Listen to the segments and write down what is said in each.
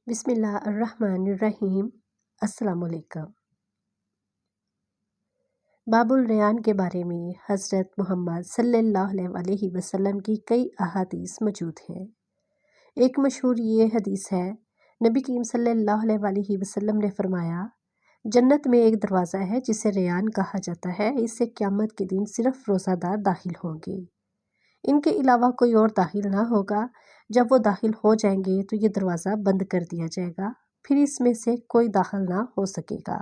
بسم اللہ الرحمن الرحیم۔ السلام علیکم۔ باب الریان کے بارے میں حضرت محمد صلی اللہ علیہ وسلم کی کئی احادیث موجود ہیں۔ ایک مشہور یہ حدیث ہے، نبی کریم صلی اللہ علیہ وسلم نے فرمایا، جنت میں ایک دروازہ ہے جسے ریان کہا جاتا ہے، اس سے قیامت کے دن صرف روزہ دار داخل ہوں گے، ان کے علاوہ کوئی اور داخل نہ ہوگا۔ جب وہ داخل ہو جائیں گے تو یہ دروازہ بند کر دیا جائے گا، پھر اس میں سے کوئی داخل نہ ہو سکے گا۔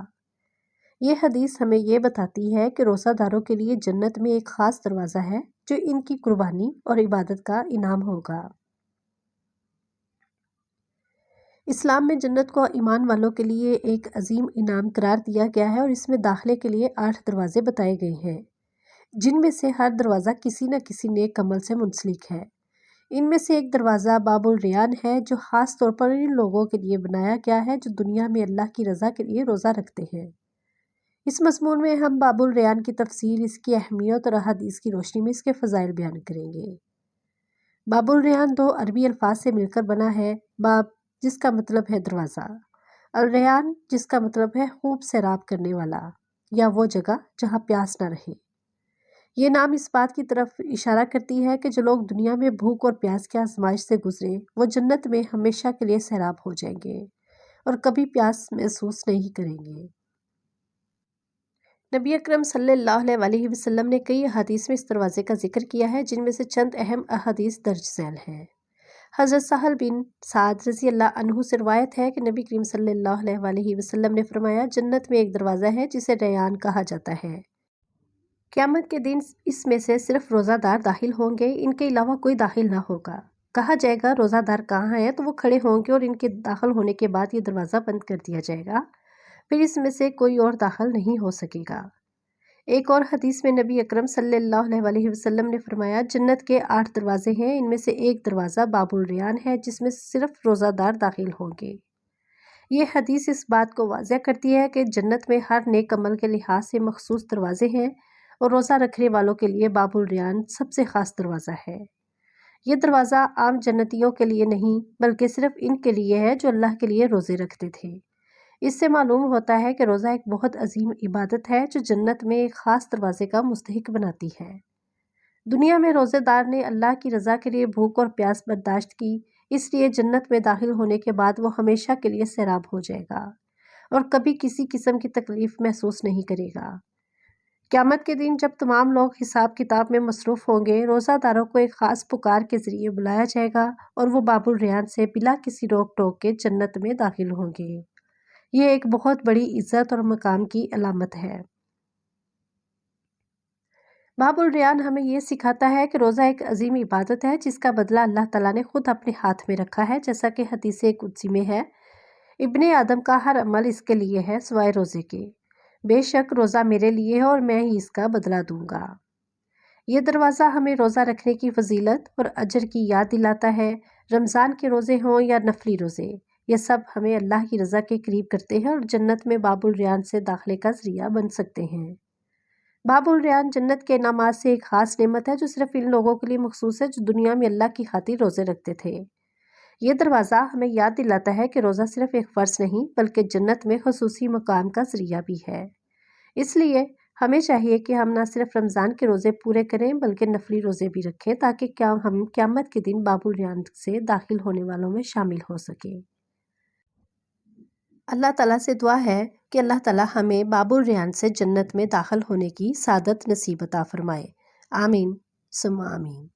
یہ حدیث ہمیں یہ بتاتی ہے کہ روزہ داروں کے لیے جنت میں ایک خاص دروازہ ہے جو ان کی قربانی اور عبادت کا انعام ہوگا۔ اسلام میں جنت کو ایمان والوں کے لیے ایک عظیم انعام قرار دیا گیا ہے اور اس میں داخلے کے لیے 8 دروازے بتائے گئے ہیں، جن میں سے ہر دروازہ کسی نہ کسی نیک عمل سے منسلک ہے۔ ان میں سے ایک دروازہ باب الریان ہے، جو خاص طور پر ان لوگوں کے لیے بنایا گیا ہے جو دنیا میں اللہ کی رضا کے لیے روزہ رکھتے ہیں۔ اس مضمون میں ہم باب الریان کی تفصیل، اس کی اہمیت اور احادیث کی روشنی میں اس کے فضائل بیان کریں گے۔ باب الریان 2 عربی الفاظ سے مل کر بنا ہے، باب جس کا مطلب ہے دروازہ، الریان جس کا مطلب ہے خوب سیراب کرنے والا یا وہ جگہ جہاں پیاس نہ رہے۔ یہ نام اس بات کی طرف اشارہ کرتی ہے کہ جو لوگ دنیا میں بھوک اور پیاس کی آزمائش سے گزرے وہ جنت میں ہمیشہ کے لیے سیراب ہو جائیں گے اور کبھی پیاس محسوس نہیں کریں گے۔ نبی اکرم صلی اللہ علیہ وسلم نے کئی احادیث میں اس دروازے کا ذکر کیا ہے، جن میں سے چند اہم احادیث درج ذیل ہیں۔ حضرت سہل بن سعد رضی اللہ عنہ سے روایت ہے کہ نبی کریم صلی اللہ علیہ وسلم نے فرمایا، جنت میں ایک دروازہ ہے جسے ریان کہا جاتا ہے، قیامت کے دن اس میں سے صرف روزہ دار داخل ہوں گے، ان کے علاوہ کوئی داخل نہ ہوگا۔ کہا جائے گا روزہ دار کہاں ہیں تو وہ کھڑے ہوں گے اور ان کے داخل ہونے کے بعد یہ دروازہ بند کر دیا جائے گا، پھر اس میں سے کوئی اور داخل نہیں ہو سکے گا۔ ایک اور حدیث میں نبی اکرم صلی اللہ علیہ وسلم نے فرمایا، جنت کے 8 دروازے ہیں، ان میں سے ایک دروازہ باب الریان ہے جس میں صرف روزہ دار داخل ہوں گے۔ یہ حدیث اس بات کو واضح کرتی ہے کہ جنت میں ہر نیک عمل کے لحاظ سے مخصوص دروازے ہیں اور روزہ رکھنے والوں کے لیے باب الریان سب سے خاص دروازہ ہے۔ یہ دروازہ عام جنتیوں کے لیے نہیں بلکہ صرف ان کے لیے ہے جو اللہ کے لیے روزے رکھتے تھے۔ اس سے معلوم ہوتا ہے کہ روزہ ایک بہت عظیم عبادت ہے جو جنت میں ایک خاص دروازے کا مستحق بناتی ہے۔ دنیا میں روزے دار نے اللہ کی رضا کے لیے بھوک اور پیاس برداشت کی، اس لیے جنت میں داخل ہونے کے بعد وہ ہمیشہ کے لیے سیراب ہو جائے گا اور کبھی کسی قسم کی تکلیف محسوس نہیں کرے گا۔ قیامت کے دن جب تمام لوگ حساب کتاب میں مصروف ہوں گے، روزہ داروں کو ایک خاص پکار کے ذریعے بلایا جائے گا اور وہ باب الریان سے بلا کسی روک ٹوک کے جنت میں داخل ہوں گے۔ یہ ایک بہت بڑی عزت اور مقام کی علامت ہے۔ باب الریان ہمیں یہ سکھاتا ہے کہ روزہ ایک عظیم عبادت ہے جس کا بدلہ اللہ تعالیٰ نے خود اپنے ہاتھ میں رکھا ہے، جیسا کہ حدیث قدسی میں ہے، ابن آدم کا ہر عمل اس کے لیے ہے سوائے روزے کے، بے شک روزہ میرے لیے ہے اور میں ہی اس کا بدلہ دوں گا۔ یہ دروازہ ہمیں روزہ رکھنے کی فضیلت اور اجر کی یاد دلاتا ہے۔ رمضان کے روزے ہوں یا نفلی روزے، یہ سب ہمیں اللہ کی رضا کے قریب کرتے ہیں اور جنت میں باب الریان سے داخلے کا ذریعہ بن سکتے ہیں۔ باب الریان جنت کے انعامات سے ایک خاص نعمت ہے جو صرف ان لوگوں کے لیے مخصوص ہے جو دنیا میں اللہ کی خاطر روزے رکھتے تھے۔ یہ دروازہ ہمیں یاد دلاتا ہے کہ روزہ صرف ایک فرض نہیں بلکہ جنت میں خصوصی مقام کا ذریعہ بھی ہے۔ اس لیے ہمیں چاہیے کہ ہم نہ صرف رمضان کے روزے پورے کریں بلکہ نفلی روزے بھی رکھیں تاکہ ہم قیامت کے دن باب الریان سے داخل ہونے والوں میں شامل ہو سکیں۔ اللہ تعالیٰ سے دعا ہے کہ اللہ تعالیٰ ہمیں باب الریان سے جنت میں داخل ہونے کی سعادت نصیب عطا فرمائے۔ آمین ثم آمین۔